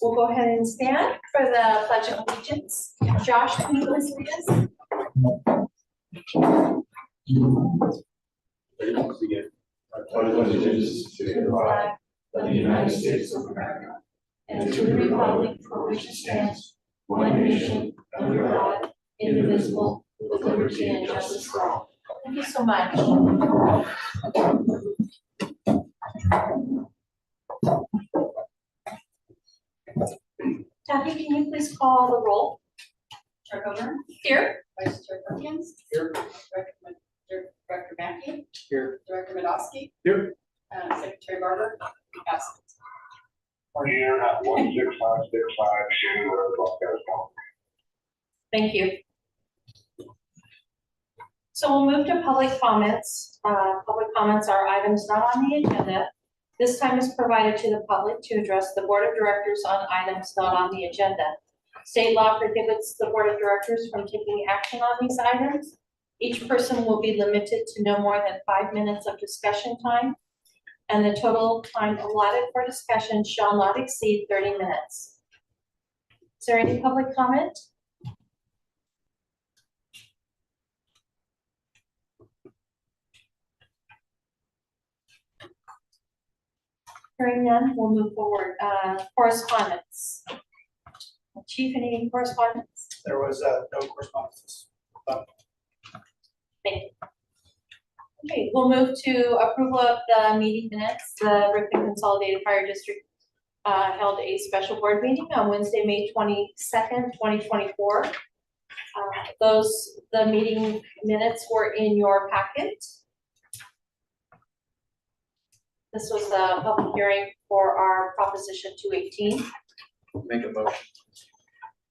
We'll go ahead and stand for the Pledge of Allegiance. Josh, can you please lead us? I pledge allegiance to the flag of the United States of America and to the republic for which it stands, one nation, under God, indivisible, with liberty and justice for all. Thank you so much. Kathy, can you please call the roll? Chair Coburn, Here. Vice Chair Perkins, Here. Director Mackey, Here. Director Medosky, Here. Secretary Barber, absent. Here at 16565 Thank you. So we'll move to public comments. Public comments are items not on the agenda. This time is provided to the public to address the board of directors on items not on the agenda. State law prohibits the board of directors from taking action on these items. Each person will be limited to no more than 5 minutes of discussion time, and the total time allotted for discussion shall not exceed 30 minutes. Is there any public comment? Hearing none, we'll move forward. Correspondence. Chief, any correspondence? There was no correspondence. Thank you. Okay, we'll move to approval of the meeting minutes. The Ripon Consolidated Fire District held a special board meeting on Wednesday, May 22nd, 2024. The meeting minutes were in your packet. This was a public hearing for our Proposition 218. Make a motion.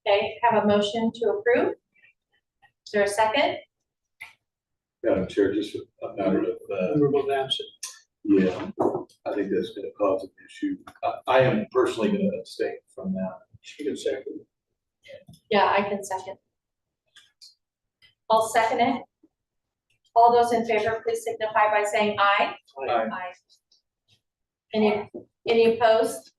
Okay, have a motion to approve. Is there a second? Madam Chair, just a matter of, Removal of absent. yeah, I think that's gonna cause an issue. I am personally gonna abstain from that. She can second. Yeah, I can second. I'll second it. All those in favor, please signify by saying aye. Aye. Any opposed?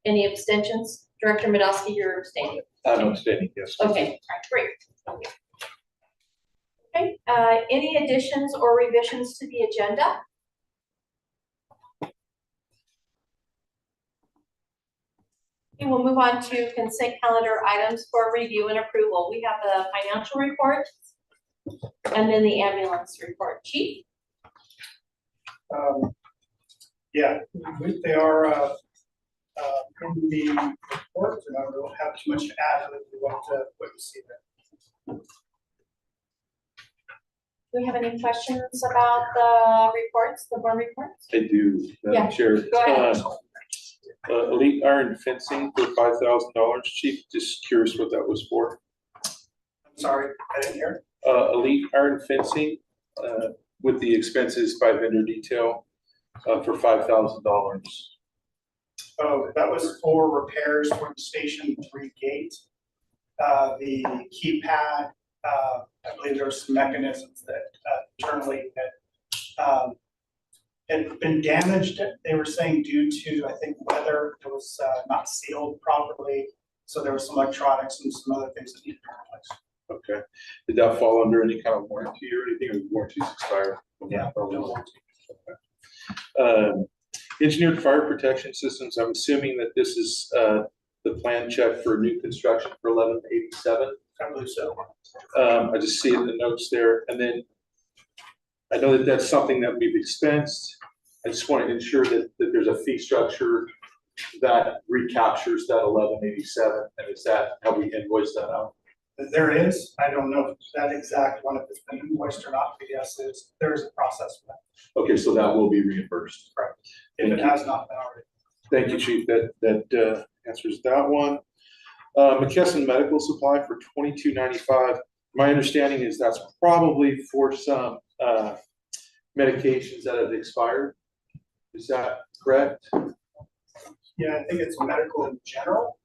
Any abstentions? Director Medosky, you're abstaining. I'm abstaining, yes. Okay, all right, great. Okay, any additions or revisions to the agenda? Okay, we'll move on to consent calendar items for review and approval. We have the financial report and then the ambulance report. Chief? Yeah, they are in the report, and I don't have too much to add to what you see there. Do we have any questions about the reports, the board reports? I do, Yeah, Madam Chair. go ahead. Elite Iron Fencing for $5,000. Chief, just curious what that was for. I'm sorry, I didn't hear. Elite Iron Fencing with the expenses by vendor detail for $5,000. Oh, that was for repairs for the Station 3 gate. The keypad, I believe there were some mechanisms that internally had been damaged. They were saying due to, I think, weather. It was not sealed properly. So there was some electronics and some other things that needed to be replaced. Okay. Did that fall under any kind of warranty or anything, or the warranties expired? Yeah. Probably warranty. Okay. Engineered fire protection systems. I'm assuming that this is the plan check for new construction for 1187. I believe so. I just see it in the notes there. And then I know that that's something that we've expensed. I just want to ensure that there's a fee structure that recaptures that 1187. And is that how we invoice that out? There is. I don't know if that exact one, if it's been invoiced or not, but yes, there is a process for that. Okay, so that will be reimbursed. Correct. If it has not been already. Thank you, Chief. That answers that one. McKesson Medical Supply for $22.95. My understanding is that's probably for some medications that have expired. Is that correct? Yeah, I think it's medical in general.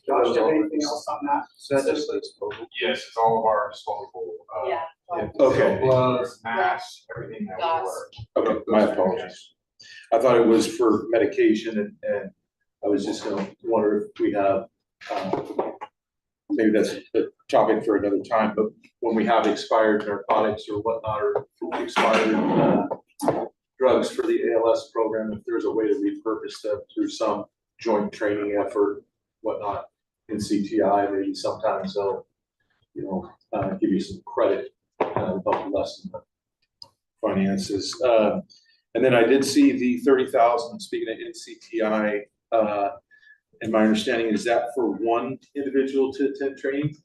Josh, do you have anything else on that? Yes, it's all of our disposable. Yeah. Okay. Gloves, masks, everything that we Gauze. wear. Okay, my apologies. I thought it was for medication and I was just gonna wonder if we have, maybe that's a topic for another time, but when we have expired narcotics or whatnot, or expired drugs for the ALS program, if there's a way to repurpose them through some joint training effort, whatnot, in CTI, maybe sometimes they'll, give you some credit, help lessen the finances. And then I did see the 30,000, speaking of NCTI, and my understanding is that for one individual to attend training?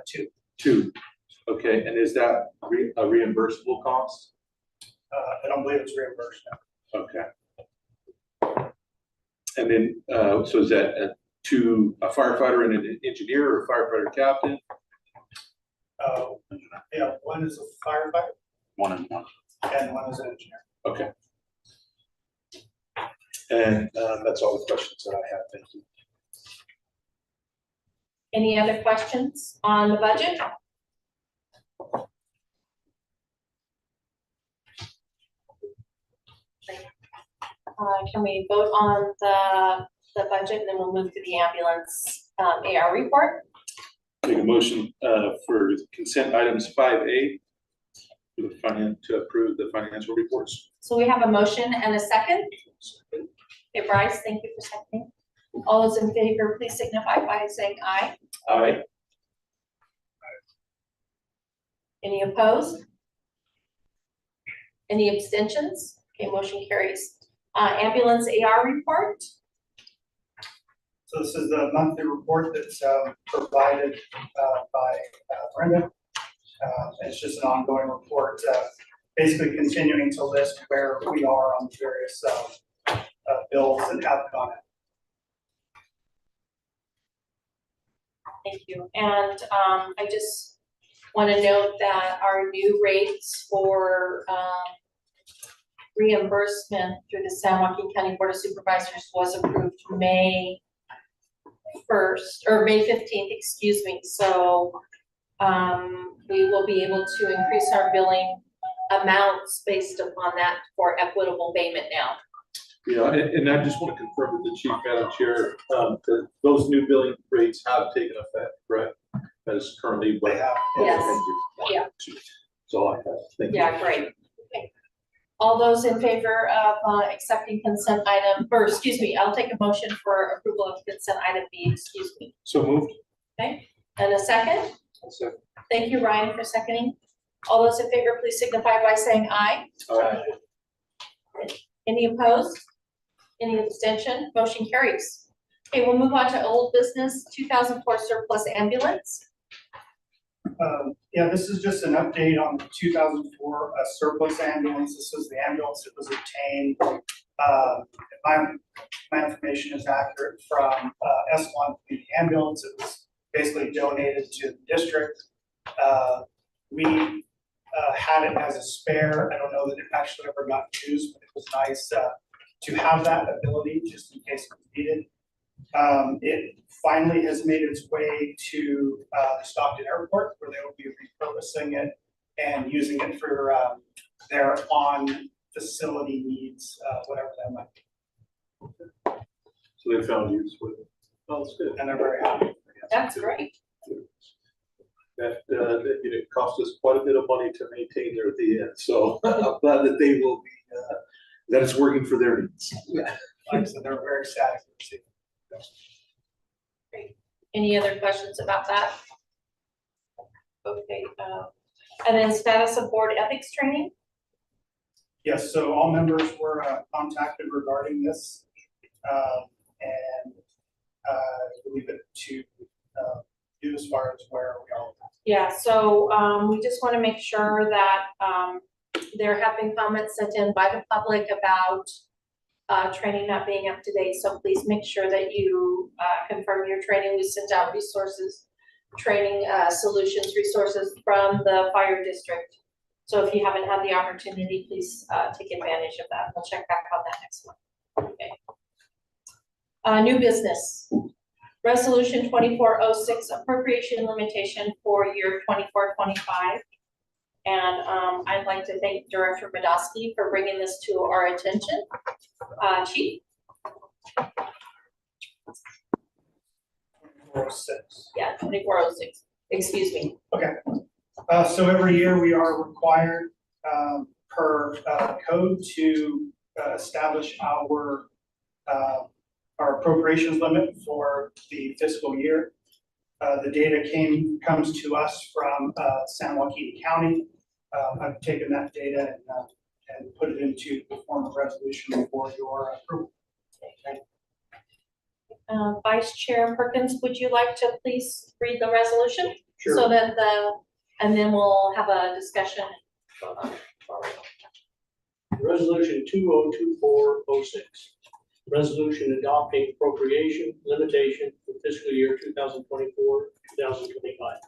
Two. Two, okay, and is that a reimbursable cost? I don't believe it's reimbursed now. Okay. And then, so is that a firefighter and an engineer, or a firefighter captain? Yeah, one is a firefighter One and one. and one is an engineer. Okay. And that's all the questions that I have. Thank you. Any other questions on the budget? Can we vote on the budget, and then we'll move to the ambulance AR report? Make a motion for consent items 5A to approve the financial reports. So we have a motion and a second. Okay, Bryce, thank you for seconding. All those in favor, please signify by saying aye. Aye. Any opposed? Any abstentions? Okay, motion carries. Ambulance AR report. So this is the monthly report that's provided by Brenda. It's just an ongoing report, basically continuing to list where we are on the various bills and have gone in. Thank you. And I just want to note that our new rates for reimbursement through the San Joaquin County Board of Supervisors was approved May 1st, or May 15th, excuse me. So we will be able to increase our billing amounts based upon that for equitable payment now. Yeah, and I just want to confirm with the Chief Madam Chair, that those new billing rates have taken effect, correct? That is currently what. They have. Okay, Yes. thank you. Yeah. That's all I have. Thank you. Yeah, great. Okay. All those in favor of accepting consent item, or excuse me, I'll take a motion for approval of consent item B, excuse me. So moved. Okay, and a second? So, Thank you, Ryan, for seconding. All those in favor, please signify by saying aye. Any opposed? Any abstention? Motion carries. Okay, we'll move on to old business, 2004 surplus ambulance. Yeah, this is just an update on the 2004 surplus ambulance. This is the ambulance that was obtained. If my information is accurate, from S1 Community Ambulance. It was basically donated to the district. We had it as a spare. I don't know that it actually ever got used, but it was nice to have that ability just in case it was needed. It finally has made its way to the Stockton Airport, where they will be repurposing it and using it for their on-facility needs, whatever that might be. So they found use with it. Oh, that's good. And they're very happy. That's great. That it cost us quite a bit of money to maintain there at the end, so I'm glad that they will be, that it's working for their needs. Like I said, they're very sad to receive it. Great. Any other questions about that? Okay, and then status of board ethics training? Yes, so all members were contacted regarding this, and leave it to you as far as where we are. Yeah, so we just want to make sure that there have been comments sent in by the public about training not being up to date. So please make sure that you confirm your training. We sent out resources, training solutions resources from the fire district. So if you haven't had the opportunity, please take advantage of that. We'll check back on that next one. Okay. New business. Resolution 2406, appropriation limitation for year 24-25. And I'd like to thank Director Madosky for bringing this to our attention. Chief? 406. Yeah, 2406, excuse me. So every year we are required, per code to establish our appropriations limit for the fiscal year. The data comes to us from San Joaquin County. I've taken that data and put it into the form of resolution for your approval. Vice Chair Perkins, would you like to please read the resolution? Sure. So that and then we'll have a discussion. Resolution 202406. Resolution adopting appropriation limitation for fiscal year 2024-2025.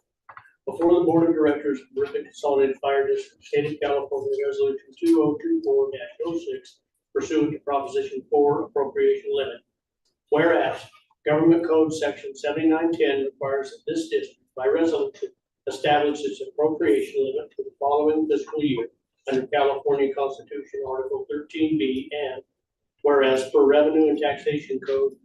Before the Board of Directors of Ripon Consolidated Fire District, State of California, Resolution 2024-06, pursuant to Proposition 4 appropriation limit. Whereas Government Code Section 7910 requires that this district, by resolution, establish its appropriation limit for the following fiscal year under California Constitution Article 13B, and whereas per Revenue and Taxation Code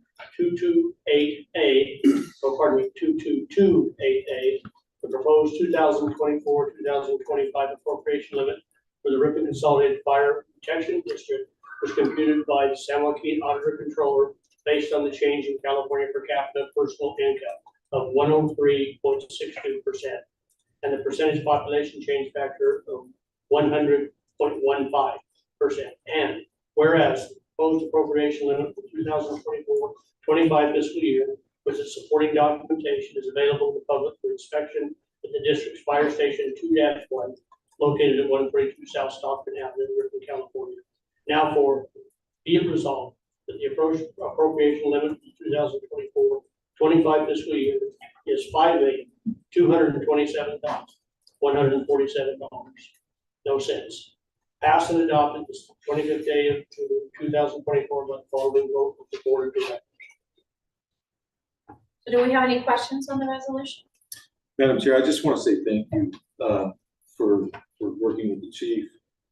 228A, 22288A, the proposed 2024-2025 appropriation limit for the Ripon Consolidated Fire Protection District was computed by the San Joaquin Auditor Controller based on the change in California per capita personal income of 103.62% and the percentage population change factor of 100.15%. And whereas the proposed appropriation limit for 2024-25 fiscal year with its supporting documentation is available to the public for inspection at the district's Fire Station 2-1 located at 142 South Stockton Avenue, Ripon, California. Now for be it resolved that the appropriation limit for 2024-25 fiscal year is $5,227,147.00. Passed and adopted this 25th day of 2024 by the following vote of the Board of Directors. So do we have any questions on the resolution? Madam Chair, I just want to say thank you for working with the chief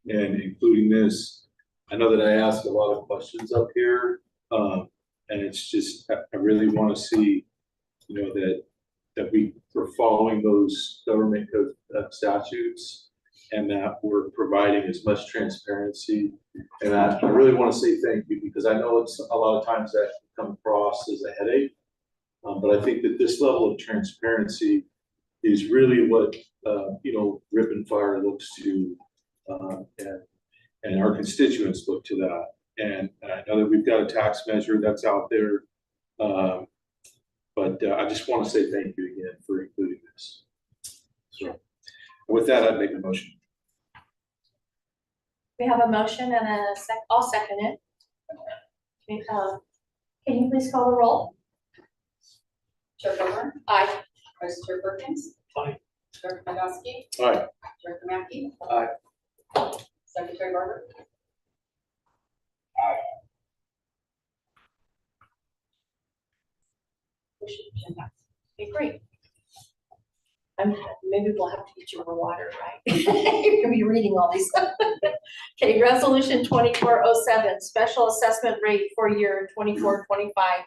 and including this. I know that I ask a lot of questions up here, and it's just, I really want to see, that we're following those government code statutes and that we're providing as much transparency. And I really want to say thank you because I know it's a lot of times that can come across as a headache, but I think that this level of transparency is really what, Ripon Fire looks to, and our constituents look to that. And I know that we've got a tax measure that's out there, but I just want to say thank you again for including this. So with that, I'd make a motion. We have a motion and a I'll second it. Okay, can you please call the roll? Chair Bober, Aye. Vice Chair Perkins. Aye. Director Podolsky, All right. Director Mackey. Aye. Secretary Barber. Okay, great. Maybe we'll have to get you more water, right? You're gonna be reading all these. Okay, resolution 2407, special assessment rate for year 24-25.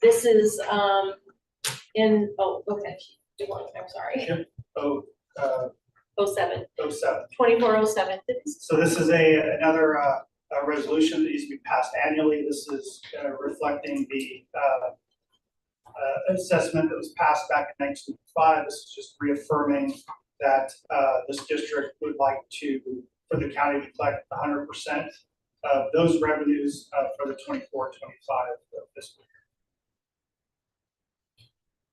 This is okay, I'm sorry. Yep. 07, 07. 2407. So this is another resolution that needs to be passed annually. This is reflecting the assessment that was passed back in 1995. This is just reaffirming that this district would like for the county to collect 100% of those revenues for the 24-25 fiscal year.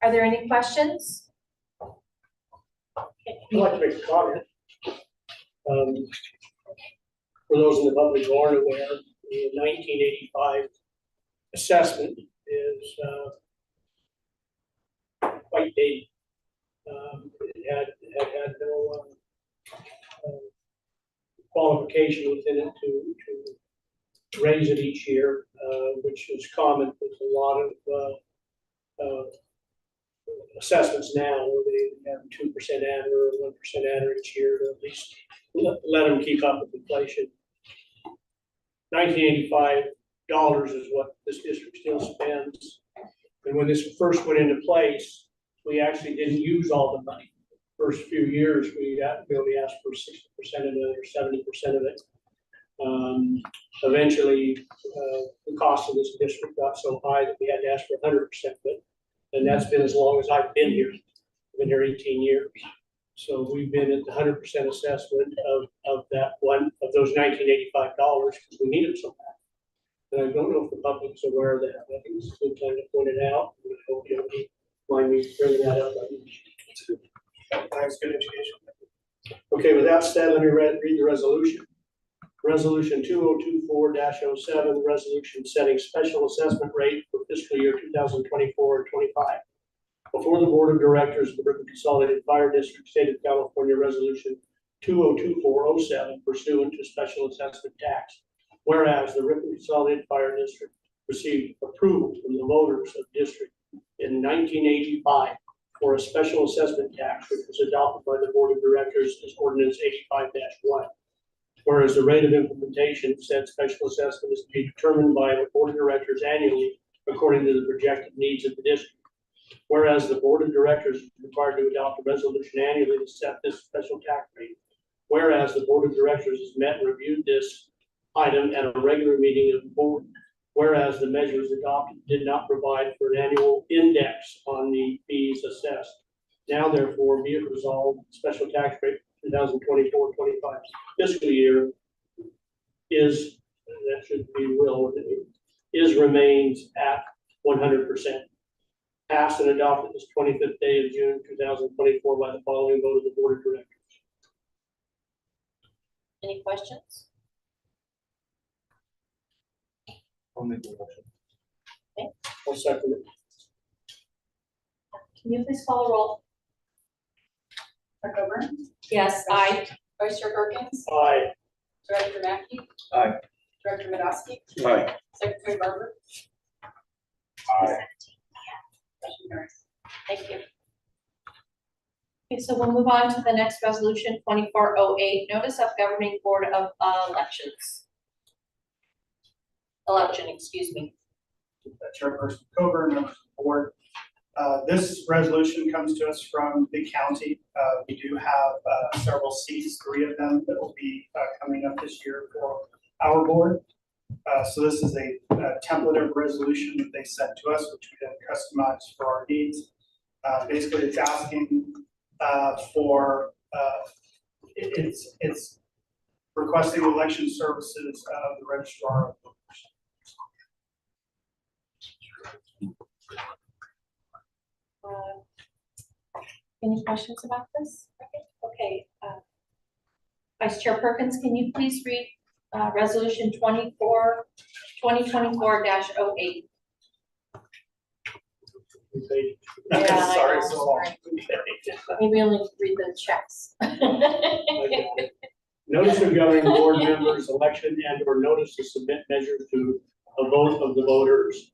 Are there any questions? I'd like to make a comment. For those in the public who aren't aware, the 1985 assessment is quite dated. It had no qualification within it to raise it each year, which is common with a lot of assessments now, where they have 2% adder or 1% adder each year to at least let them keep up with inflation. $1985 is what this district still spends And when this first went into place, we actually didn't use all the money. First few years, we only asked for 60% of it or 70% of it. Eventually, the cost of this district got so high that we had to ask for 100% of it. And that's been as long as I've been here. I've been here 18 years. So we've been at the 100% assessment of that one, of those $1985, because we needed some of that. And I don't know if the public's aware of that. I think it's a good time to point it out. I hope you don't mind me bringing that up. Thanks, good education. Okay, with that said, let me read the resolution. Resolution 2024-07, resolution setting special assessment rate for fiscal year 2024 and 25. Before the Board of Directors of the Ripon Consolidated Fire District, State of California, Resolution 2024-07, pursuant to special assessment tax. Whereas the Ripon Consolidated Fire District received approval from the voters of district in 1985 for a special assessment tax, which was adopted by the Board of Directors as Ordinance 85-1. Whereas the rate of implementation of said special assessment is to be determined by the Board of Directors annually according to the projected needs of the district. Whereas the Board of Directors is required to adopt a resolution annually to set this special tax rate. Whereas the Board of Directors has met and reviewed this item at a regular meeting of the board. Whereas the measures adopted did not provide for an annual index on the fees assessed. Now therefore be it resolved, special tax rate 2024-25 fiscal year is, that should be will, is remains at 100%. Passed and adopted this 25th day of June 2024 by the following vote of the Board of Directors. Any questions? I'll make the motion. I'll second it. Can you please call a roll? Clerk Coburn, Yes, I. Vice Chair Perkins, Aye. Director Mackey. Aye. Director Madowski, Aye. Secretary Barber. Aye. Motion carries. Thank you. Okay, so we'll move on to the next resolution, 2408, notice of governing board of elections. Election, excuse me. Chairperson Coburn, members of the board. This resolution comes to us from the county. We do have several seats, 3 of them that will be coming up this year for our board. So this is a template of resolution that they sent to us, which we then customized for our needs. Basically, it's asking for, it's requesting election services of the registrar of voters. Any questions about this? Okay. Vice Chair Perkins, can you please read resolution 2024-08? Yeah, Sorry, I know, so long. Maybe only read the checks. Notice of governing board members, election and or notice to submit measures to a vote of the voters.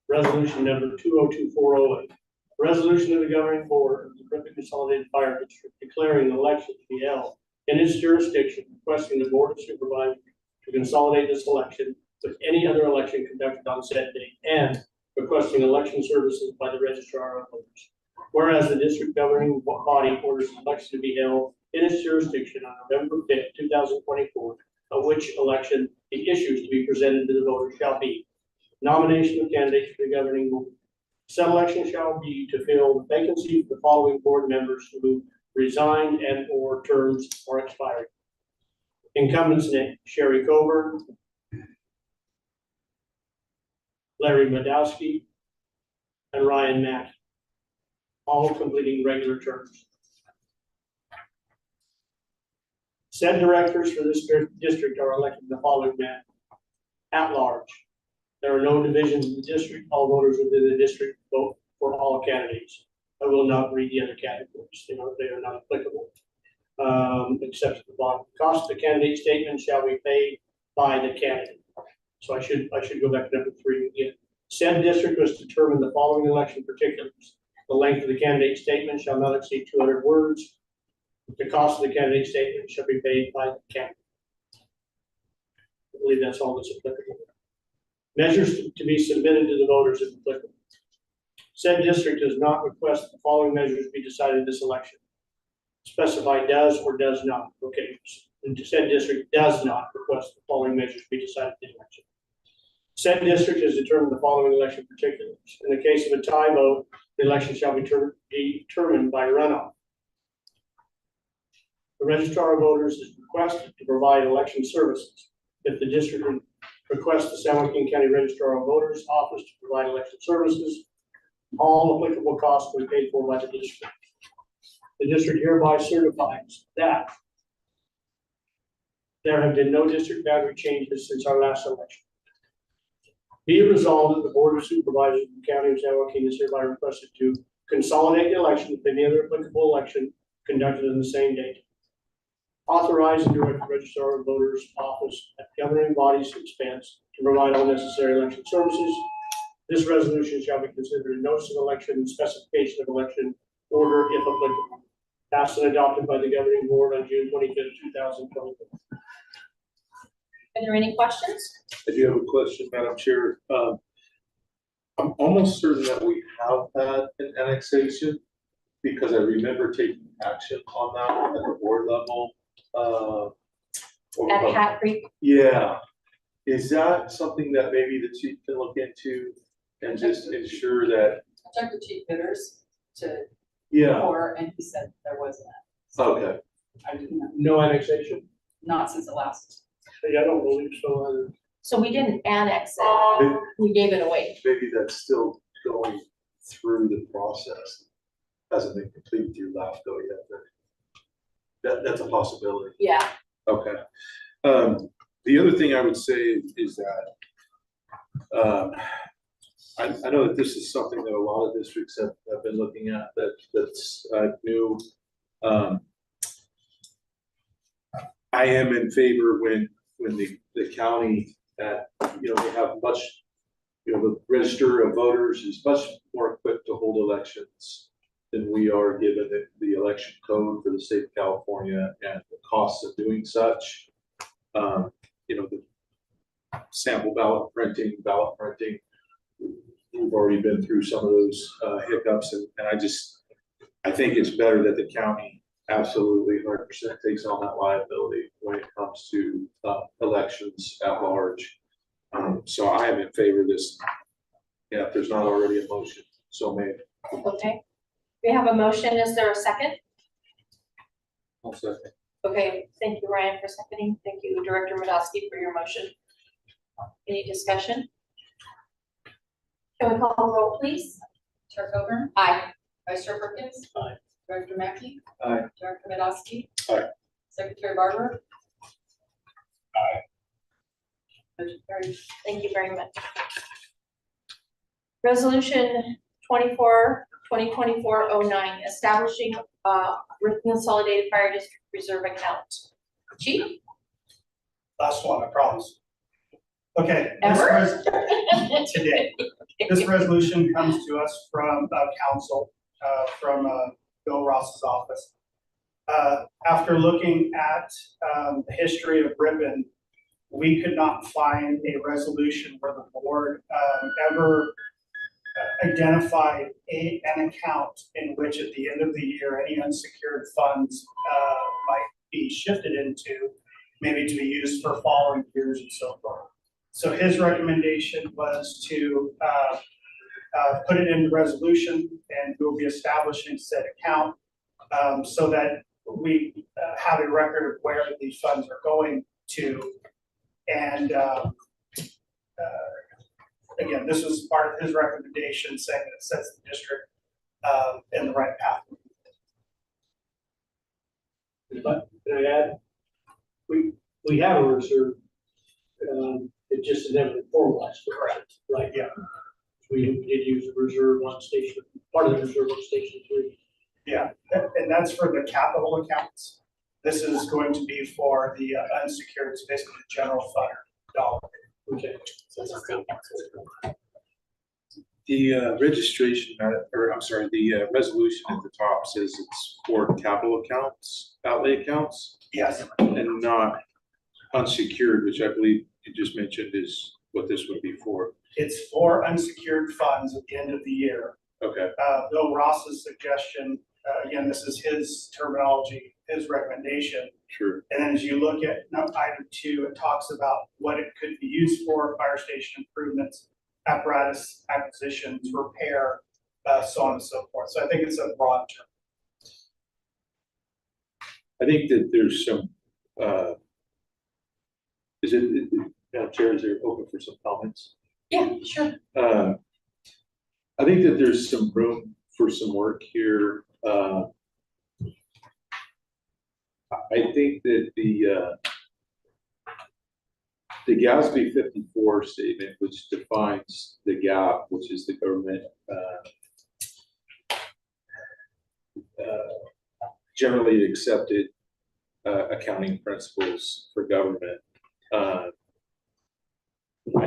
Resolution number 202408. Resolution of the governing board of the Ripon Consolidated Fire District declaring an election to be held in its jurisdiction, requesting the Board of Supervisors to consolidate this election with any other election conducted on said date, and requesting election services by the registrar of voters. Whereas the district governing body orders the election to be held in its jurisdiction on November 5th, 2024, of which election the issues to be presented to the voters shall be nomination of candidates for the governing board. Said election shall be to fill the vacancy for the following board members who resigned and or terms are expiring. Incumbents named Sherry Coburn, Larry Madowski, and Ryan Mack, all completing regular terms. Said directors for this district are elected in the following manner. At large. There are no divisions in the district. All voters within the district vote for all candidates. I will not read the other categories. They are not applicable. Except at the bottom. The cost of the candidate statement shall be paid by the candidate. So I should go back to number 3 again. Said district was to determine the following election particulars. The length of the candidate statement shall not exceed 200 words. The cost of the candidate statement shall be paid by the candidate. I believe that's all that's applicable. Measures to be submitted to the voters if applicable. Said district does not request that the following measures be decided in this election. Specify does or does not. Okay, and said district does not request the following measures be decided in the election. Said district has determined the following election particulars. In the case of a tie vote, the election shall be determined by runoff. The registrar of voters is requested to provide election services. If the district requests the San Joaquin County Registrar of Voters Office to provide election services, all applicable costs will be paid for by the district. The district hereby certifies that there have been no district boundary changes since our last election. Be it resolved that the Board of Supervisors of the County of San Joaquin is hereby requested to consolidate the election with any other applicable election conducted on the same date. Authorize and direct the Registrar of Voters Office at governing body's expense to provide all necessary election services. This resolution shall be considered a notice of election and specification of election order if applicable. Passed and adopted by the governing board on June 25th, 2024. Are there any questions? I do have a question, Madam Chair. I'm almost certain that we have had an annexation because I remember taking action on that at the board level. At Hat Creek? Yeah. Is that something that maybe the chief can look into and just ensure that? I checked the chief bidders to Yeah. before, and he said there wasn't. Okay. I didn't know, No annexation? not since the last. I don't believe so either. So we didn't annex it, we gave it away. Maybe that's still going through the process. Hasn't been completed through LAFCO yet, but that's a possibility. Yeah, Okay. The other thing I would say is that I know that this is something that a lot of districts have been looking at that's new. I am in favor when the county they have much, the register of voters is much more equipped to hold elections than we are, given the election code for the state of California and the costs of doing such. The sample ballot printing, we've already been through some of those hiccups, and I think it's better that the county absolutely 100% takes on that liability when it comes to elections at large. So I am in favor of this. Yeah, if there's not already a motion, so made. okay. We have a motion, is there a second? I'll second. Okay, thank you, Ryan, for seconding. Thank you, Director Madowski, for your motion. Any discussion? Can we call the roll, please? Chair Coburn, Aye. Vice Chair Perkins. Aye. Director Mackey. Aye. Director Madowski. Aye. Secretary Barber. Aye. Motion carries. Thank you very much. Resolution 2024-09, establishing Ripon Consolidated Fire District Reserve Account. Chief? Last one, I promise. Okay. Ever? Today. This resolution comes to us from council, from Bill Ross's office. After looking at the history of Ripon, we could not find a resolution where the board ever identified an account in which at the end of the year, any unsecured funds might be shifted into, maybe to be used for following years and so forth. So his recommendation was to put it into resolution, and we'll be establishing said account so that we have a record of where these funds are going to. And again, this was part of his recommendation, saying that it sets the district in the right path. But can I add, we have a reserve, it just has never been formalized. Correct. Right. Yeah. We did use a reserve on station, part of the reserve on station 3. Yeah, and that's for the capital accounts. This is going to be for the unsecured, it's basically the general fund dollar. Okay. The registration, the resolution at the top says it's for capital accounts, outlay accounts, Yes, and not unsecured, which I believe you just mentioned is what this would be for. it's for unsecured funds at the end of the year. Okay, Bill Ross's suggestion, again, this is his terminology, his recommendation. sure. And then as you look at item 2, it talks about what it could be used for: fire station improvements, apparatus acquisitions, repair, so on and so forth. So I think it's a broad term. I think that there's some, Madam Chair, is there open for some comments? Yeah, sure. I think that there's some room for some work here. I think that the GASB 54 statement, which defines the gap, which is the government generally accepted accounting principles for government. I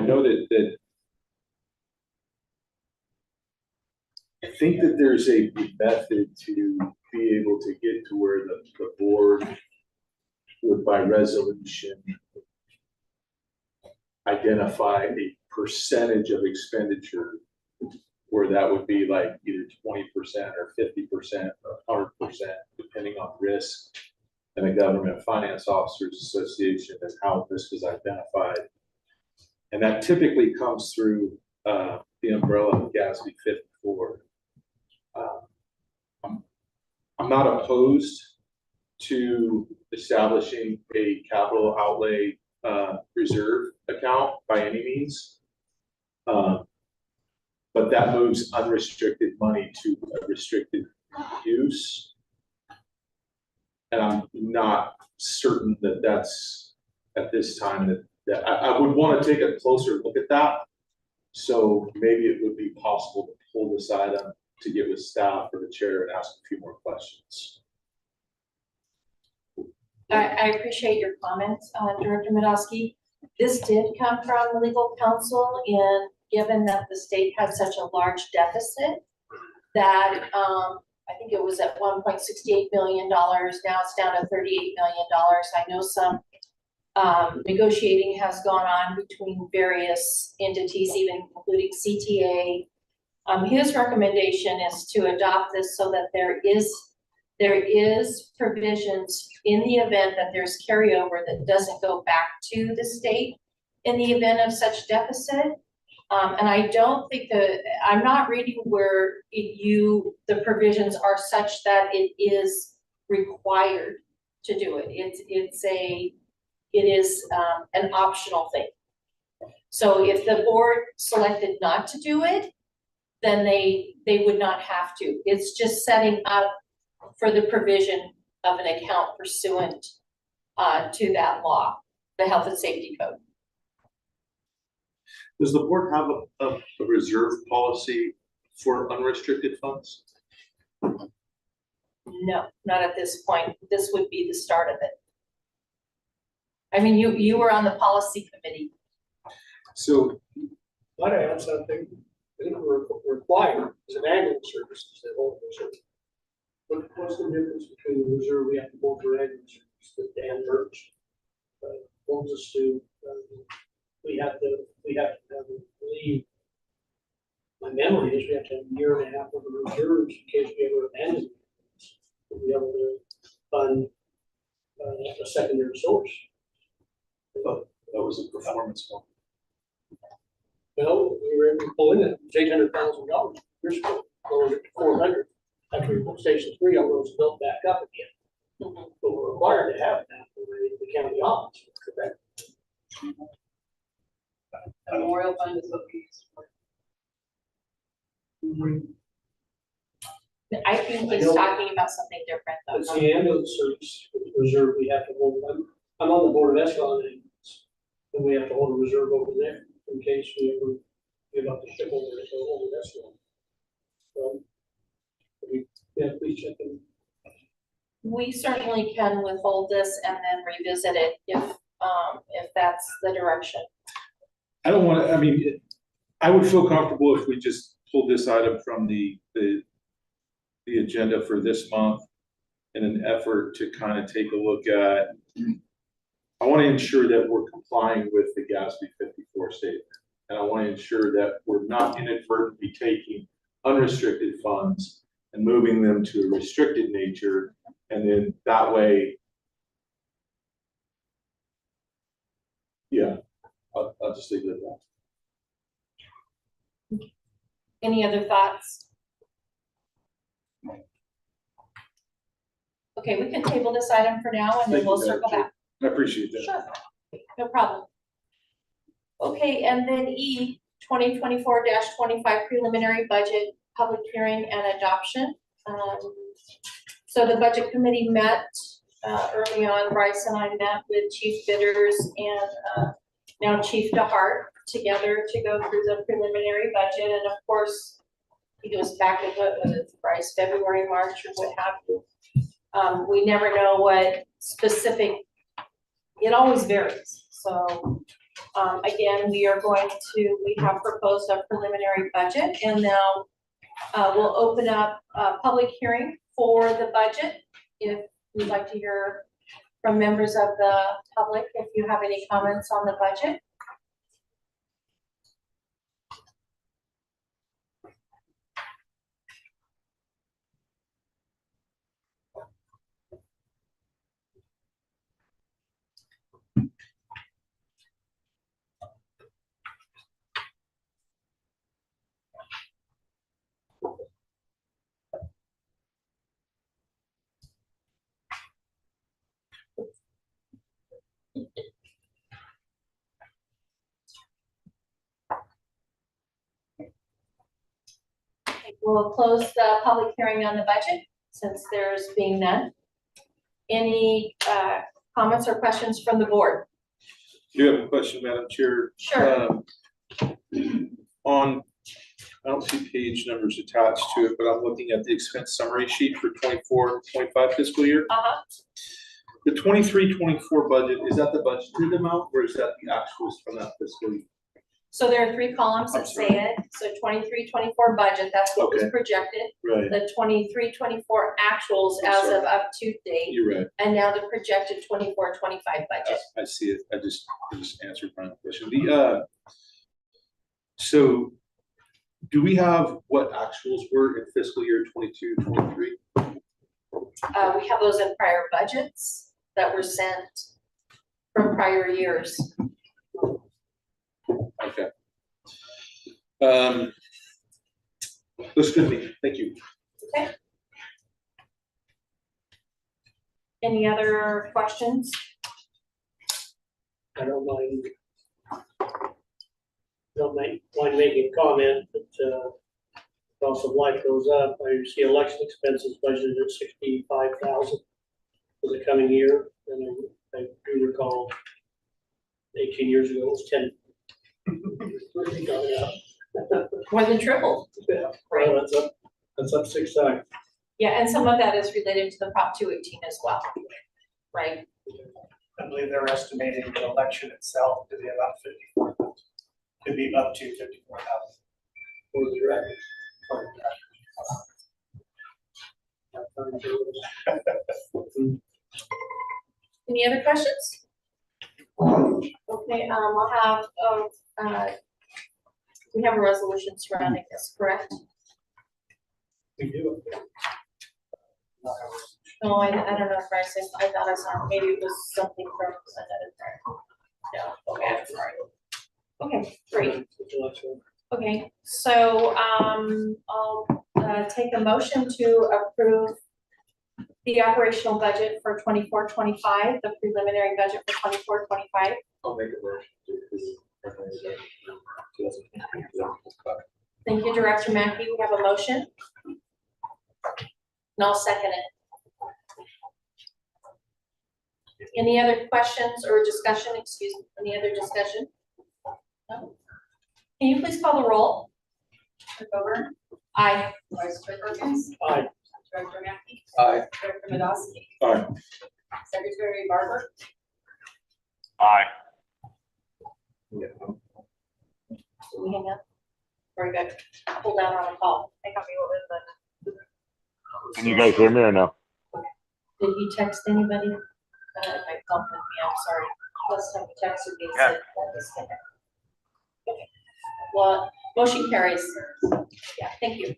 know that I think that there's a method to be able to get to where the board would, by resolution, identify a percentage of expenditure where that would be like either 20% or 50% or 100%, depending on risk, and the Government Finance Officers Association and how risk is identified. And that typically comes through the umbrella of GASB 54. I'm not opposed to establishing a capital outlay reserve account by any means, but that moves unrestricted money to a restricted use, and I'm not certain that that's at this time that I would want to take a closer look at that. So maybe it would be possible to pull this item to get with staff or the chair and ask a few more questions. I appreciate your comments, Director Medowski. This did come from legal counsel, and given that the state had such a large deficit that I think it was at $1.68 million, now it's down to $38 million. I know some negotiating has gone on between various entities, even including CTA. His recommendation is to adopt this so that there is provisions in the event that there's carryover that doesn't go back to the state in the event of such deficit. And I don't think I'm not reading where the provisions are such that it is required to do it. It is an optional thing. So if the board selected not to do it, then they would not have to. It's just setting up for the provision of an account pursuant to that law, the Health and Safety Code. Does the board have a reserve policy for unrestricted funds? No, not at this point. This would be the start of it. I mean, you were on the policy committee. So, Might I add something? I think we're required as an ambulance service to hold reserve. What's the difference between the reserve we have to hold for ambulance service that Dan Birch holds us to? We have to have, I believe, my memory is we have to have a year and a half of reserves in case we ever abandon it. To be able to fund a secondary source. that was a performance one. Well, we were able to pull in it, $800,000. We're still lowered it to 400. After we put Station 3, all those built back up again. But we're required to have that for the county office, correct? Memorial fund is what we use for. I think he's talking about something different It's though. the ambulance service reserve we have to hold. I'm on the board of Escalon ambulance, and we have to hold a reserve over there in case we ever give up the ship over Escalon. Yeah, please check in. We certainly can withhold this and then revisit it if that's the direction. I don't want to, I mean, I would feel comfortable if we just pulled this item from the agenda for this month in an effort to kind of take a look at, I want to ensure that we're complying with the GASB 54 statement. And I want to ensure that we're not inadvertently taking unrestricted funds and moving them to a restricted nature, and then that way, yeah, I'll just leave it at that. Any other thoughts? Okay, we can table this item for now and then Thank we'll you, circle Madam back. I appreciate that. Sure, no problem. Okay, and then E, 2024-25 preliminary budget, public hearing and adoption. So the budget committee met early on. Bryce and I met with Chief Bidders and now Chief DeHart together to go through the preliminary budget. And of course, he goes back and forth with it, Bryce, February, March, or what have you. We never know what specific, it always varies. So again, we have proposed a preliminary budget, and now we'll open up a public hearing for the budget. If you'd like to hear from members of the public, if you have any comments on the budget. We'll close the public hearing on the budget since there's being none. Any comments or questions from the board? Do you have a question, Madam Chair? Sure. I don't see page numbers attached to it, but I'm looking at the expense summary sheet for 24-25 fiscal year. The 23-24 budget, is that the budgeted amount or is that the actuals from that fiscal year? So there are 3 columns that say it. So 23-24 budget, that's what was projected. Right. The 23-24 actuals I'm as sorry. of up to date, You're right. and now the projected 24-25 budget. I see it. I just answered my own question. So do we have what actuals were in fiscal year 22-23? We have those in prior budgets that were sent from prior years. Okay. Looks good to me. Thank you. Okay. Any other questions? I don't mind. Don't mind making a comment, but cost of life goes up. I see election expenses budgeted at $65,000 for the coming year, and I do recall 18 years ago it was 10. More than triple. Yeah, well, that's up 6 times. Yeah, and some of that is related to the Prop 218 as well, right? I believe they're estimating the election itself to be about 54,000. Could be up to 54,000. For the directors. Any other questions? Okay, I'll have, we have a resolution surrounding this, correct? We do. No, I don't know if I thought I saw, maybe it was something from another. No, okay, I'm sorry. Okay, great. Okay, so, I'll, take a motion to approve the operational budget for 24-25, the preliminary budget for 24-25. I'll make a motion. Thank you, Director Mackey. We have a motion. And I'll second it. Any other questions or discussion? Excuse me, any other discussion? No? Can you please call the roll? Coburn, Aye. Vice Chair Perkins, Aye. Director Mackey, Aye. Director Madowski, Aye. Secretary Barber, Aye. Did we hang up? Very good. Hold down on the call. I got me Can you guys hear me or no? Did you text anybody? I called me, I'm sorry. Last time you texted me, Yeah. said that was disconnect. Okay. Well, motion carries. Yeah, thank you.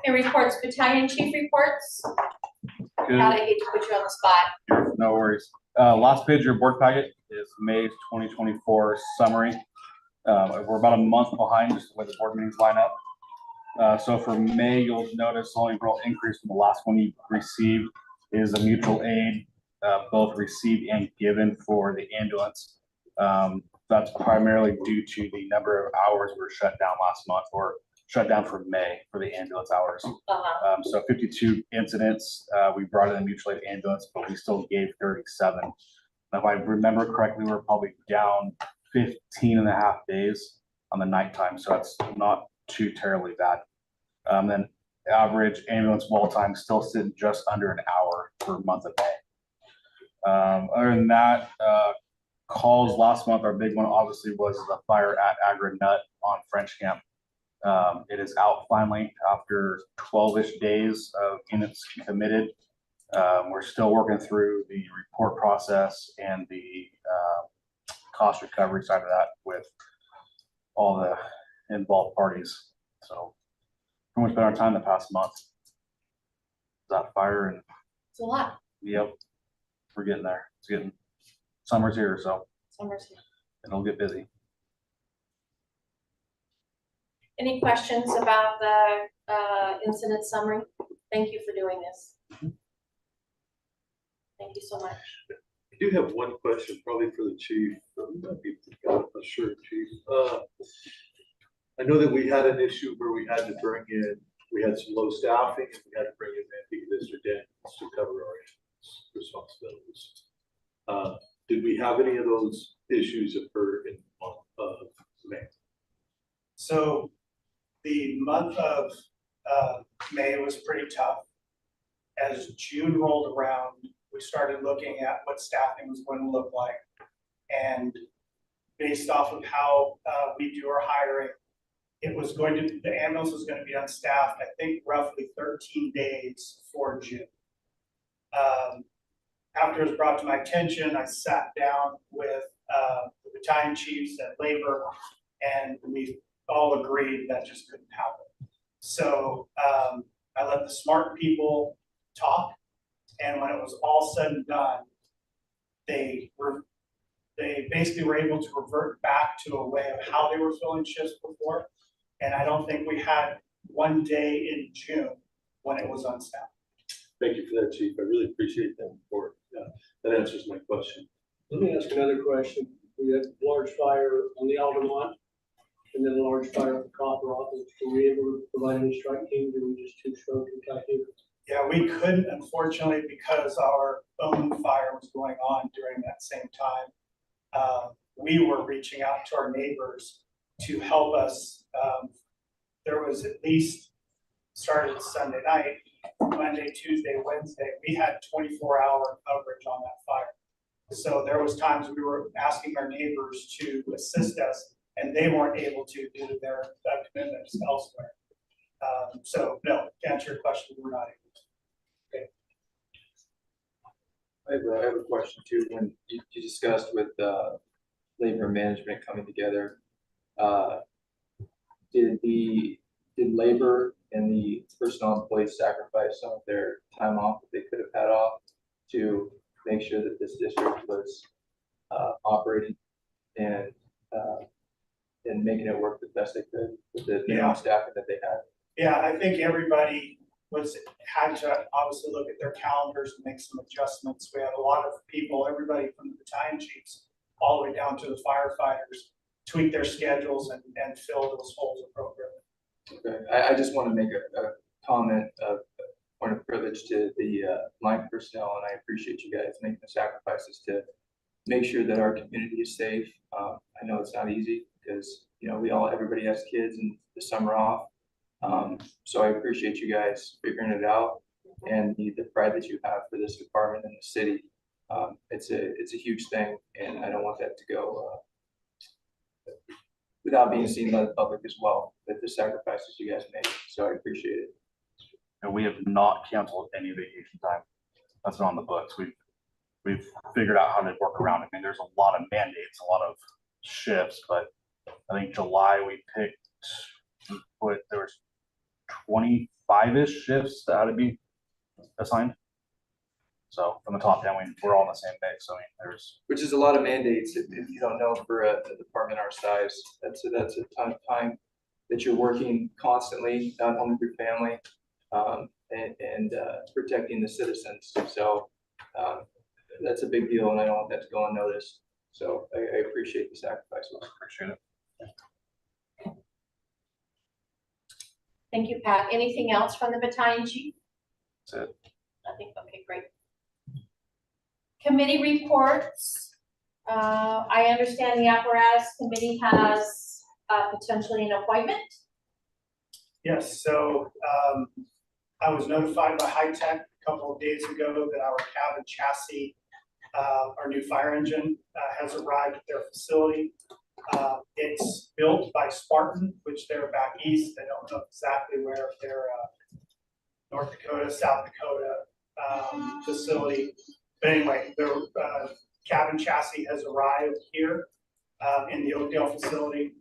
Okay, reports, battalion chief reports. God, I hate to put you on the spot. No worries. Last page of your board packet is May 2024 summary. We're about a month behind just the way the board meetings line up. So for May, you'll notice the only real increase from the last one you received is a mutual aid, both received and given for the ambulance. That's primarily due to the number of hours were shut down last month, or shut down for May for the ambulance hours. So 52 incidents, we brought in a mutual aid ambulance, but we still gave 37. Now, if I remember correctly, we were probably down 15 and a half days on the nighttime, so that's not too terribly bad. Then average ambulance wall time still sitting just under an hour per month of May. Other than that, calls last month, our big one obviously was the fire at Agra Nut on French Camp. It is out finally after 12-ish days of units committed. We're still working through the report process and the cost recovery side of that with all the involved parties. So pretty much been our time the past month. That fire and It's a lot. yep, we're getting there. It's getting, summer's here, so Summer's here. it'll get busy. Any questions about the incident summary? Thank you for doing this. Thank you so much. I do have one question, probably for the chief. Might be, I'm not sure, chief. I know that we had an issue where we had to bring in, we had some low staffing, and we had to bring in Mr. Daniels to cover our responsibilities. Did we have any of those issues occur in the month of May? So the month of May was pretty tough. As June rolled around, we started looking at what staffing was going to look like. And based off of how we do our hiring, it was going to, the ambulance was going to be unstaffed, I think roughly 13 days for June. After it was brought to my attention, I sat down with the battalion chiefs and labor, and we all agreed that just couldn't happen. So I let the smart people talk, and when it was all said and done, they basically were able to revert back to a way of how they were filling shifts before. And I don't think we had one day in June when it was unstaffed. Thank you for that, chief. I really appreciate that report. That answers my question. Let me ask another question. We had a large fire on the Altamont and then a large fire at the Copper office. Were we able to provide any strike teams, or were we just too short to type in? Yeah, we couldn't, unfortunately, because our own fire was going on during that same time. We were reaching out to our neighbors to help us. There was at least, started Sunday night, Monday, Tuesday, Wednesday, we had 24-hour coverage on that fire. So there was times we were asking our neighbors to assist us, and they weren't able to due to their commitments elsewhere. So no, to answer your question, we're not able to. I have a question too. When you discussed with labor and management coming together, did labor and the personnel employees sacrifice some of their time off that they could have had off to make sure that this district was operating and making it work the best they could with the minimum staffing that they had? Yeah, I think everybody had to obviously look at their calendars and make some adjustments. We had a lot of people, everybody from the battalion chiefs all the way down to the firefighters, tweak their schedules and fill those holes appropriately. Okay, I just want to make a comment of point of privilege to the line personnel, and I appreciate you guys making the sacrifices to make sure that our community is safe. I know it's not easy because everybody has kids and the summer off. So I appreciate you guys figuring it out and the pride that you have for this department and the city. It's a huge thing, and I don't want that to go without being seen by the public as well, that the sacrifices you guys make. So I appreciate it. And we have not canceled any vacation time. That's not on the books. We've figured out how to work around it. I mean, there's a lot of mandates, a lot of shifts, but I think July we there was 25-ish shifts that had to be assigned. So from the top down, we're all on the same page. So I mean, there's Which is a lot of mandates, if you don't know, for a department our size. That's a ton of time that you're working constantly, not only for your family, and protecting the citizens. So that's a big deal, and I don't want that to go unnoticed. So I appreciate the sacrifices. appreciate it. Thank you, Pat. Anything else from the battalion chief? That's it. Nothing, okay, great. Committee reports. I understand the apparatus committee has potentially an appointment. Yes, so I was notified by High Tech a couple of days ago that our cabin chassis, our new fire engine, has arrived at their facility. It's built by Spartan, which they're back east. I don't know exactly where, if they're North Dakota, South Dakota facility. But anyway, their cabin chassis has arrived here in the Oakdale facility.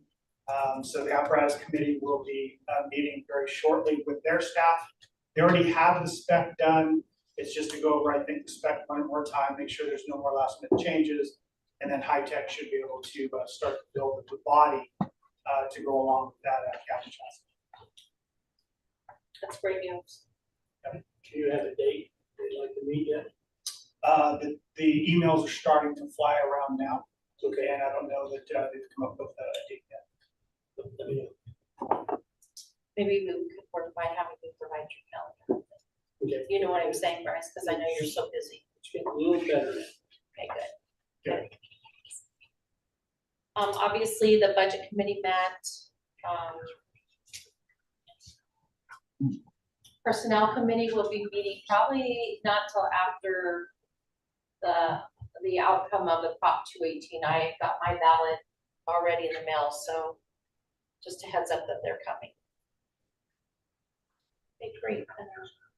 So the apparatus committee will be meeting very shortly with their staff. They already have the spec done. It's just to go over, I think, the spec one more time, make sure there's no more last minute changes. And then High Tech should be able to start to build the body to go along with that cabin chassis. That's great news. Do you have a date they'd like to meet yet? The emails are starting to fly around now. Okay. And I don't know that they've come up with a date yet. Let me know. Maybe we could work by having you provide your calendar. Okay. You know what I'm saying, Bryce, because I know you're so busy. It's getting a little better now. Okay, good. Obviously, the budget committee met. Personnel committee will be meeting probably not till after the outcome of the Prop 218. I got my ballot already in the mail, so just a heads up that they're coming. Okay, great.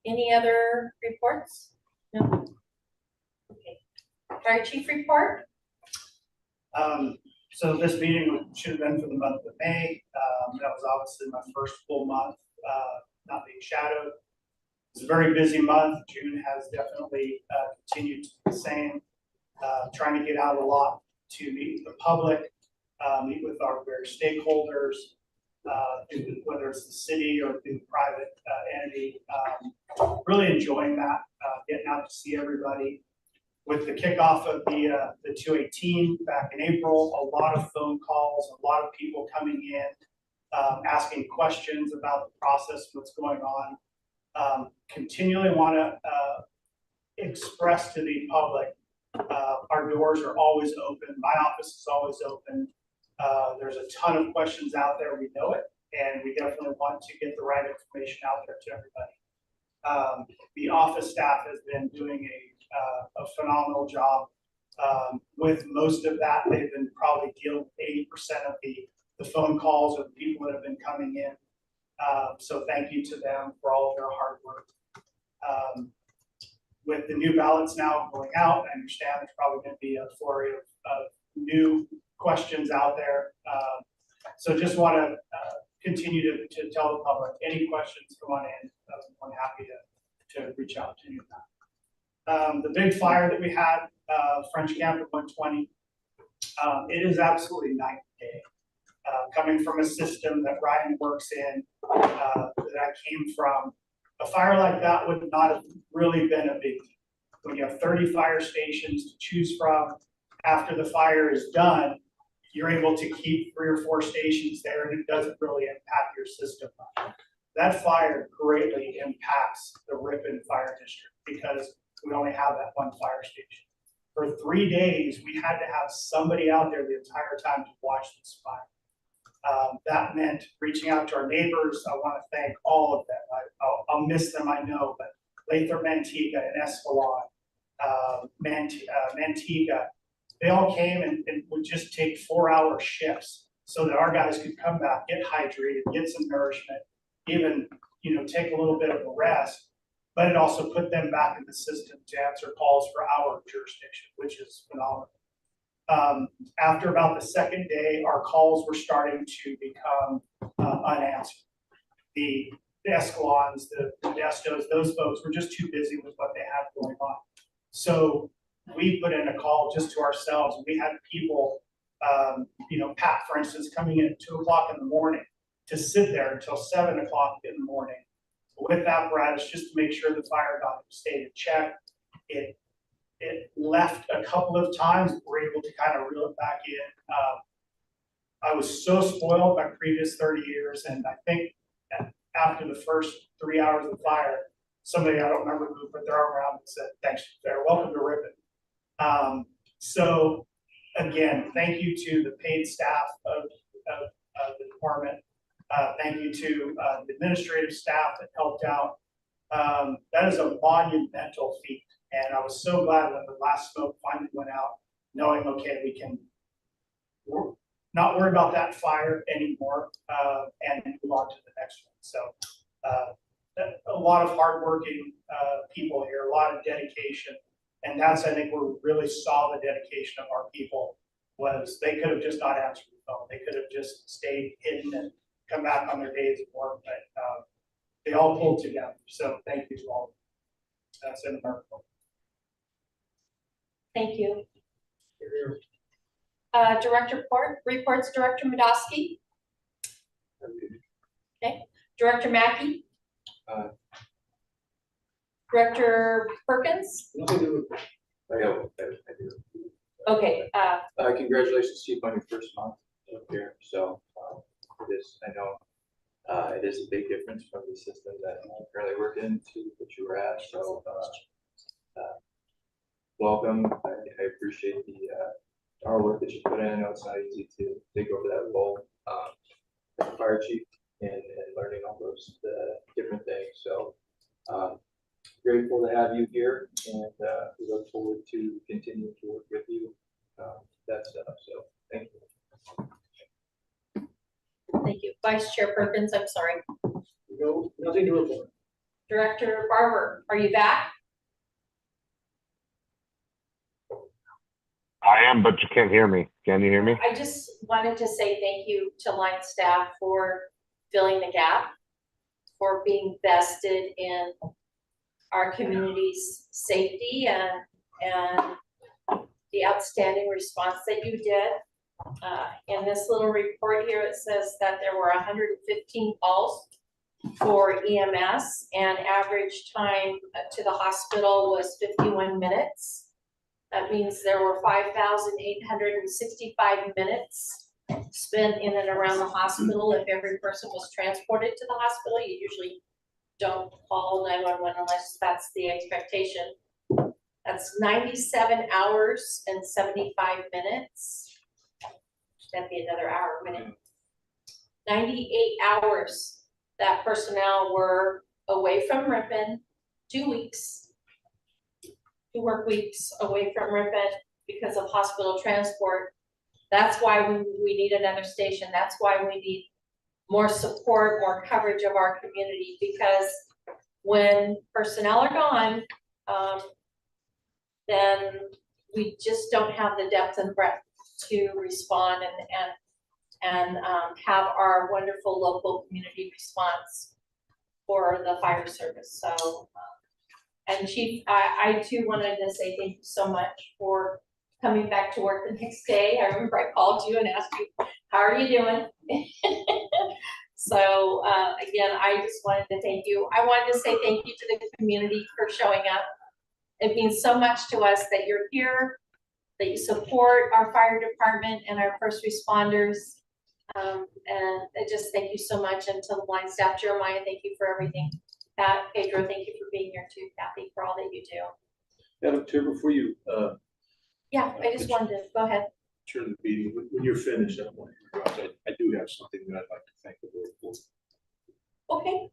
Any other reports? No. Okay. Fire chief report. So this meeting should have been for the month of May. That was obviously my first full month, not being shadowed. It's a very busy month. June has definitely continued to be the same. Trying to get out a lot to meet with the public, meet with our various stakeholders, whether it's the city or the private entity. Really enjoying that, getting out to see everybody. With the kickoff of the 218 back in April, a lot of phone calls, a lot of people coming in, asking questions about the process, what's going on. Continually want to express to the public, our doors are always open. My office is always open. There's a ton of questions out there. We know it, and we definitely want to get the right information out there to everybody. The office staff has been doing a phenomenal job. With most of that, they've been probably dealing with 80% of the phone calls of the people that have been coming in. So thank you to them for all of their hard work. With the new ballots now going out, I understand there's probably going to be a flurry of new questions out there. So just want to continue to tell the public, any questions, come on in. I'm happy to reach out to you. The big fire that we had, French Camp at 120, it is absolutely night and day. Coming from a system that Ryan works in, that I came from, a fire like that would not have really been a big deal. When you have 30 fire stations to choose from, after the fire is done, you're able to keep 3 or 4 stations there, and it doesn't really impact your system. That fire greatly impacts the Ripon Fire District because we only have that one fire station. For 3 days, we had to have somebody out there the entire time to watch this fire. That meant reaching out to our neighbors. I want to thank all of them. I'll miss them, I know, but Lathrop, Manteca, and Escalon, Manteca, they all came and would just take 4-hour shifts so that our guys could come back, get hydrated, get some nourishment, even, take a little bit of a rest. But it also put them back in the system to answer calls for our jurisdiction, which is phenomenal. After about the second day, our calls were starting to become unanswered. The Escalons, the Destos, those folks were just too busy with what they had going on. So we put in a call just to ourselves. We had people, Pat, for instance, coming in at 2 o'clock in the morning to sit there until 7 o'clock in the morning with apparatus just to make sure the fire stayed in check. It left a couple of times. We're able to kind of reel it back in. I was so spoiled by previous 30 years, and I think after the first 3 hours of fire, somebody, I don't remember who, put their arm around and said, "Thanks, welcome to Ripon." So again, thank you to the paid staff of the department. Thank you to the administrative staff that helped out. That is a monumental feat. And I was so glad when the last smoke finally went out, knowing, okay, we can not worry about that fire anymore and move on to the next one. So a lot of hardworking people here, a lot of dedication. And that's, I think, where we really saw the dedication of our people was they could have just not answered the phone. They could have just stayed hidden and come back on their days of work, but they all pulled together. So thank you to all of them. That's in the report. Thank you. Director reports, Director Madosky. Okay, Director Mackey. Director Perkins. Nothing to report. I do. Okay. Congratulations, Chief, on your first month up here. So I know it is a big difference from the system that I currently work in to what you were at. So welcome. I appreciate the hard work that you put in. I know it's not easy to take over that role as a fire chief and learning all those different things. So grateful to have you here, and we look forward to continuing to work with you. That stuff. So thank you. Thank you. Vice Chair Perkins, I'm sorry. No, nothing to report. Director Barber, are you back? I am, but you can't hear me. Can you hear me? I just wanted to say thank you to line staff for filling the gap, for being vested in our community's safety and the outstanding response that you did. In this little report here, it says that there were 115 calls for EMS, and average time to the hospital was 51 minutes. That means there were 5,865 minutes spent in and around the hospital. If every person was transported to the hospital, you usually don't call 911 unless that's the expectation. That's 97 hours and 75 minutes. That'd be another hour, minute. 98 hours that personnel were away from Ripon, 2 weeks. 2 work weeks away from Ripon because of hospital transport. That's why we need another station. That's why we need more support, more coverage of our community, because when personnel are gone, then we just don't have the depth and breadth to respond and have our wonderful local community response for the fire service. So, and Chief, I too wanted to say thank you so much for coming back to work the next day. I remember I called you and asked you, how are you doing? So again, I just wanted to thank you. I wanted to say thank you to the community for showing up. It means so much to us that you're here, that you support our fire department and our first responders. And I just thank you so much. And to the line staff, Jeremiah, thank you for everything. Pat, Pedro, thank you for being here too. Kathy, for all that you do. Madam Chair, before you Yeah, I just wanted to go ahead. turn the meeting, when you're finished, I do have something that I'd like to thank the board for. Okay.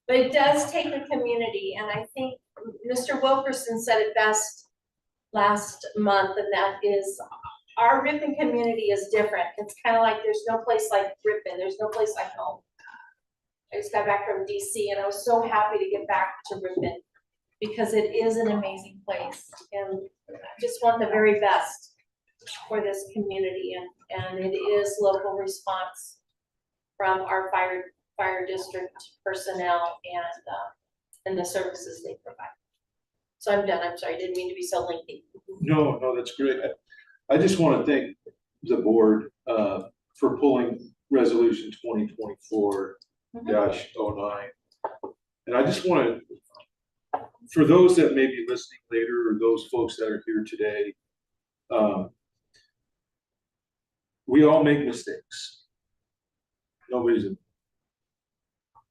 But it does take a community, and I think Mr. Wilkerson said it best last month, and that is our Ripon community is different. It's kind of like there's no place like Ripon. There's no place like home. I just got back from DC, and I was so happy to get back to Ripon because it is an amazing place, and I just want the very best for this community, and it is local response from our fire district personnel and the services they provide. So I'm done. I'm sorry, I didn't mean to be so lengthy. No, that's great. I just want to thank the board for pulling resolution 2024-09. And I just want to, for those that may be listening later, or those folks that are here today, we all make mistakes. Nobody's,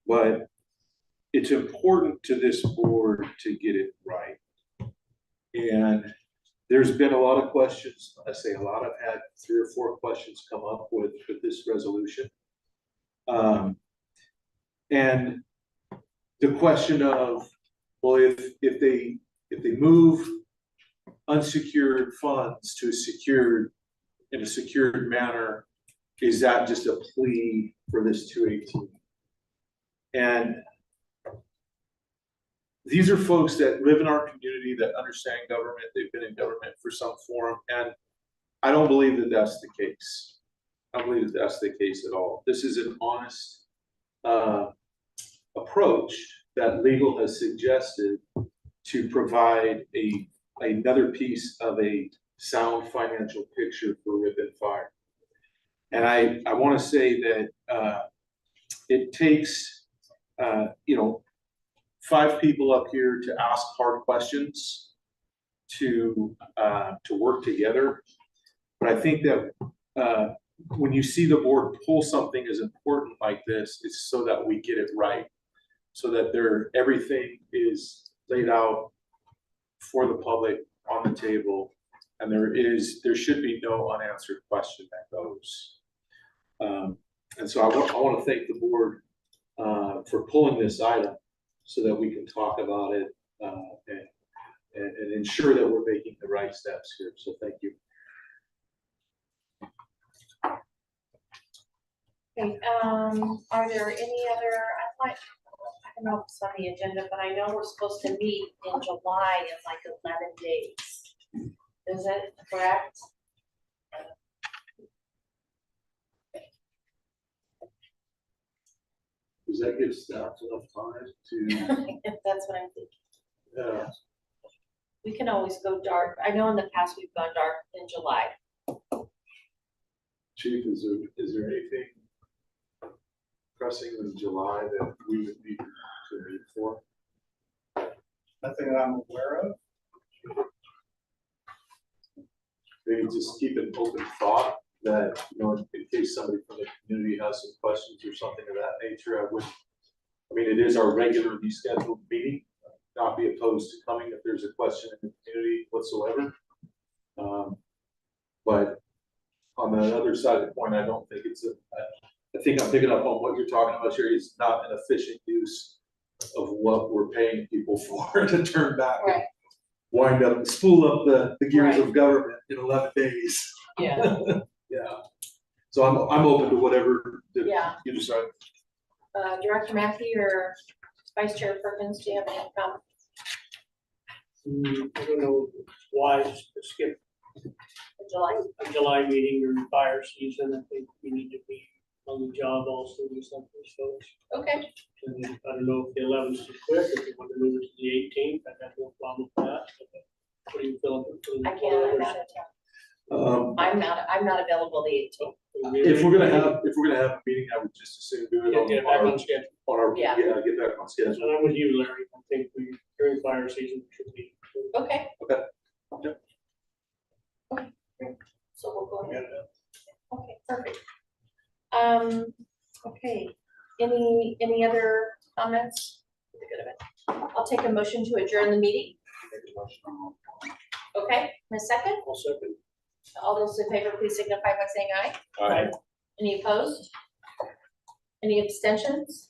but it's important to this board to get it right. And there's been a lot of questions. I say a lot. I've had 3 or 4 questions come up with this resolution. And the question of, well, if they move unsecured funds to in a secured manner, is that just a plea for this 218? And these are folks that live in our community, that understand government. They've been in government for some form, and I don't believe that that's the case. I don't believe that that's the case at all. This is an honest approach that legal has suggested to provide another piece of a sound financial picture for Ripon Fire. And I want to say that it takes 5 people up here to ask hard questions, to work together. But I think that when you see the board pull something as important like this, it's so that we get it right, so that everything is laid out for the public on the table, and there should be no unanswered question that goes. And so I want to thank the board for pulling this item so that we can talk about it and ensure that we're making the right steps here. So thank you. Okay, are there any other, I don't know if it's on the agenda, but I know we're supposed to meet in July in like 11 days. Is it correct? Does that give staff enough time to? That's what I'm thinking. Yeah. We can always go dark. I know in the past we've gone dark in July. Chief, is there anything pressing in July that we would need to meet for? Nothing that I'm aware of. Maybe just keep an open thought that, in case somebody from the community has some questions or something of that nature, it is our regularly scheduled meeting. Not be opposed to coming if there's a question in the community whatsoever. But on the other side of the point, I don't think I think I'm picking up on what you're talking about, Sherry. It's not an efficient use of what we're paying people for to turn back and wind up, spool up the gears of government in 11 days. Yeah. Yeah. So I'm open to whatever you decide. Director Mackey or Vice Chair Perkins, do you have any comments? I don't know why to skip July? a July meeting during fire season. I think we need to be on the job also with some of these folks. Okay. And I don't know if the 11th is quick, if you want to move it to the 18th, I have no problem with that. What do you feel? I can't, I'm not available the 18th. If we're gonna have a meeting, I would just assume do it Get back on schedule. get back on schedule. And I'm with you, Larry. I think during fire season should be. Okay. Okay. Okay, great. So we'll go ahead. Okay, perfect. Okay, any other comments? Good of it. I'll take a motion to adjourn the meeting. Okay, in a second. I'll second. All those in favor, please signify by saying aye. All right. Any opposed? Any abstentions?